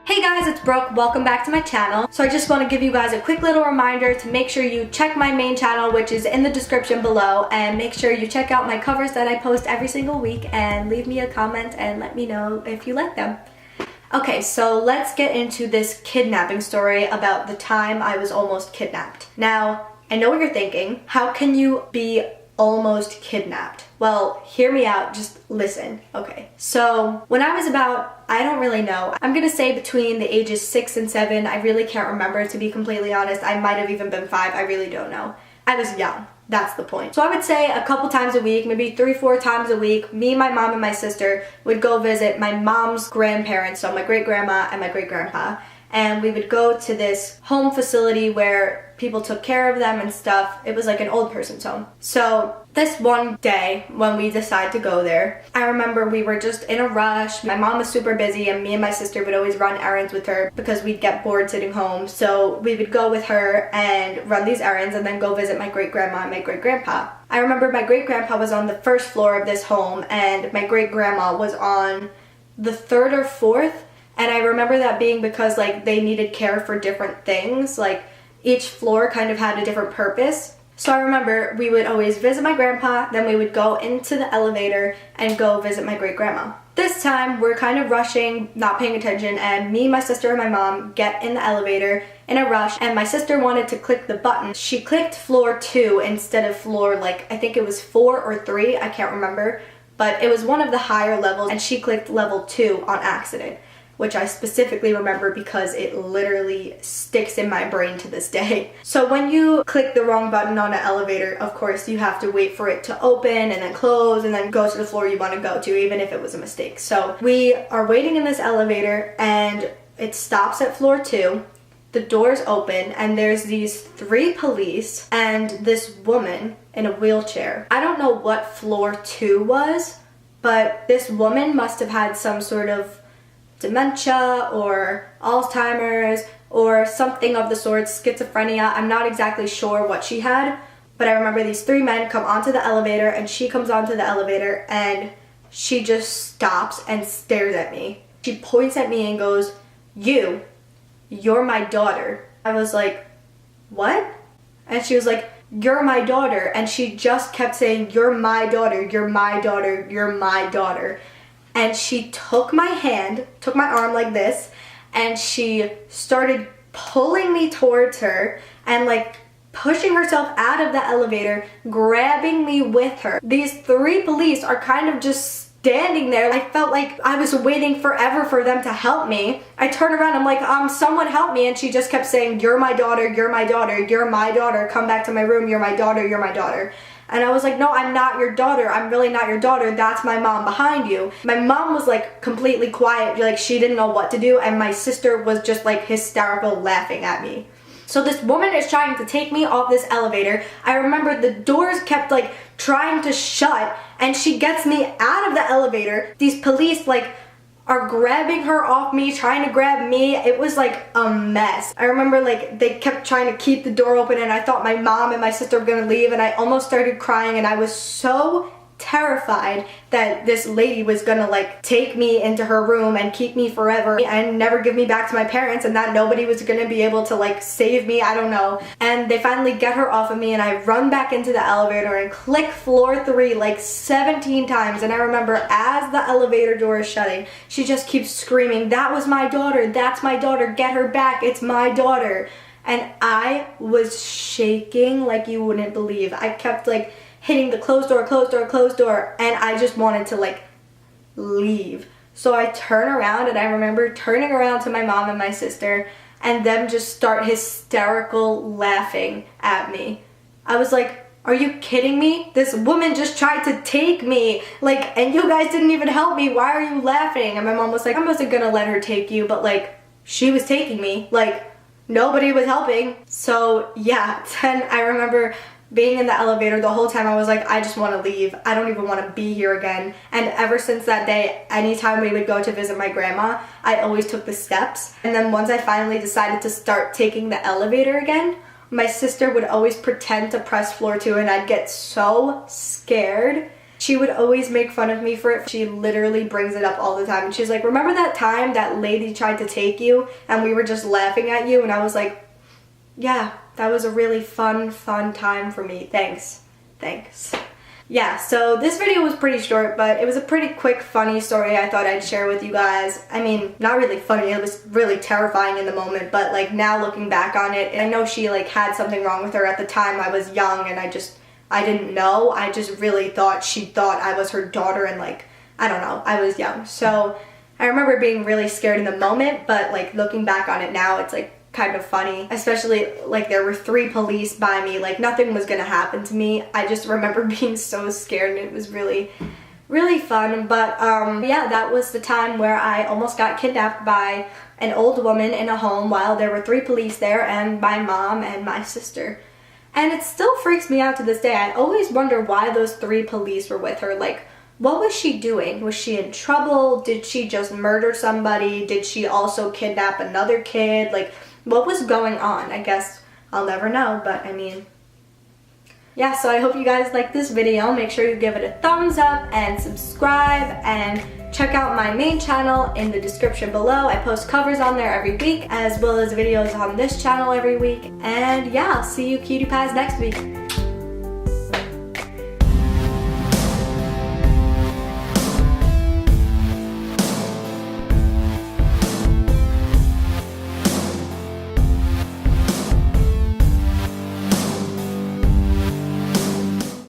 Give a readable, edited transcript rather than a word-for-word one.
Hey guys, it's Brooke. Welcome back to my channel. So I just want to give you guys a quick little reminder to make sure you check my main channel, which is in the description below, and make sure you check out my covers that I post every single week and leave me a comment and let me know if you like them. Okay, so let's get into this kidnapping story about the time I was almost kidnapped. Now, I know what you're thinking. How can you be almost kidnapped? Well, hear me out, just listen. Okay, so when I was about, I don't really know, I'm gonna say between the ages 6 and 7, I really can't remember, to be completely honest. I might have even been 5, I really don't know. I was young, that's the point. So I would say a couple times a week, maybe 3-4 times a week, me, my mom, and my sister would go visit my mom's grandparents, so my great-grandma and my great-grandpa, and we would go to this home facility where people took care of them and stuff. It was like an old person's home. So this one day when we decided to go there, I remember we were just in a rush. My mom was super busy and me and my sister would always run errands with her because we'd get bored sitting home. So we would go with her and run these errands and then go visit my great-grandma and my great-grandpa. I remember my great-grandpa was on the first floor of this home and my great-grandma was on the 3rd or 4th. And I remember that being because like they needed care for different things. Like each floor kind of had a different purpose. So I remember we would always visit my grandpa, then we would go into the elevator and go visit my great-grandma. This time we're kind of rushing, not paying attention, and me, my sister, and my mom get in the elevator in a rush, and my sister wanted to click the button. She clicked floor 2 instead of floor, like, I think it was 4 or 3, I can't remember, but it was one of the higher levels, and she clicked level 2 on accident, which I specifically remember because it literally sticks in my brain to this day. So when you click the wrong button on an elevator, of course you have to wait for it to open and then close and then go to the floor you want to go to, even if it was a mistake. So we are waiting in this elevator and it stops at floor 2. The doors open and there's these 3 police and this woman in a wheelchair. I don't know what floor 2 was, but this woman must have had some sort of dementia or Alzheimer's or something of the sort, schizophrenia. I'm not exactly sure what she had, but I remember these 3 men come onto the elevator and she comes onto the elevator and she just stops and stares at me. She points at me and goes, you're my daughter. I was like, what? And she was like, you're my daughter. And she just kept saying, you're my daughter, you're my daughter, you're my daughter. And she took my hand, took my arm like this, and she started pulling me towards her and like pushing herself out of the elevator, grabbing me with her. These 3 police are kind of just standing there. I felt like I was waiting forever for them to help me. I turned around, I'm like, someone help me, and she just kept saying, you're my daughter, you're my daughter, you're my daughter, come back to my room, you're my daughter, you're my daughter. And I was like, no, I'm not your daughter. I'm really not your daughter. That's my mom behind you. My mom was like completely quiet. Like she didn't know what to do. And my sister was just like hysterical laughing at me. So this woman is trying to take me off this elevator. I remember the doors kept like trying to shut and she gets me out of the elevator. These police like are grabbing her off me, trying to grab me. It was like a mess. I remember like they kept trying to keep the door open and I thought my mom and my sister were gonna leave and I almost started crying and I was so terrified that this lady was gonna like take me into her room and keep me forever and never give me back to my parents and that nobody was gonna be able to like save me, I don't know. And they finally get her off of me and I run back into the elevator and click floor 3 like 17 times. And I remember as the elevator door is shutting, she just keeps screaming, that was my daughter, that's my daughter, get her back, it's my daughter. And I was shaking like you wouldn't believe. I kept like hitting the closed door, closed door, closed door, and I just wanted to like leave. So I turn around and I remember turning around to my mom and my sister and them just start hysterical laughing at me. I was like, are you kidding me? This woman just tried to take me, like, and you guys didn't even help me. Why are you laughing? And my mom was like, I wasn't gonna let her take you, but like, she was taking me. Like, nobody was helping. So yeah, then I remember being in the elevator the whole time. I was like, I just want to leave. I don't even want to be here again. And ever since that day, anytime we would go to visit my grandma, I always took the steps. And then once I finally decided to start taking the elevator again, my sister would always pretend to press floor 2 and I'd get so scared She would always make fun of me for it. She literally brings it up all the time. And she's like, remember that time that lady tried to take you and we were just laughing at you? And I was like, yeah, that was a really fun time for me. Thanks. Yeah, so this video was pretty short, but it was a pretty quick, funny story I thought I'd share with you guys. I mean, not really funny, it was really terrifying in the moment, but like now looking back on it, I know she like had something wrong with her at the time. I was young and I didn't know. I just really thought she thought I was her daughter and like, I don't know, I was young. So I remember being really scared in the moment, but like looking back on it now, it's like kind of funny, especially like there were 3 police by me, like nothing was gonna happen to me. I just remember being so scared and it was really fun. But yeah, that was the time where I almost got kidnapped by an old woman in a home while there were 3 police there and my mom and my sister. And it still freaks me out to this day. I always wonder why those 3 police were with her. Like, what was she doing? Was she in trouble? Did she just murder somebody? Did she also kidnap another kid? Like, what was going on? I guess I'll never know, but I mean, yeah, so I hope you guys like this video. Make sure you give it a thumbs up and subscribe and check out my main channel in the description below. I post covers on there every week as well as videos on this channel every week. And yeah, I'll see you cutie pies next week.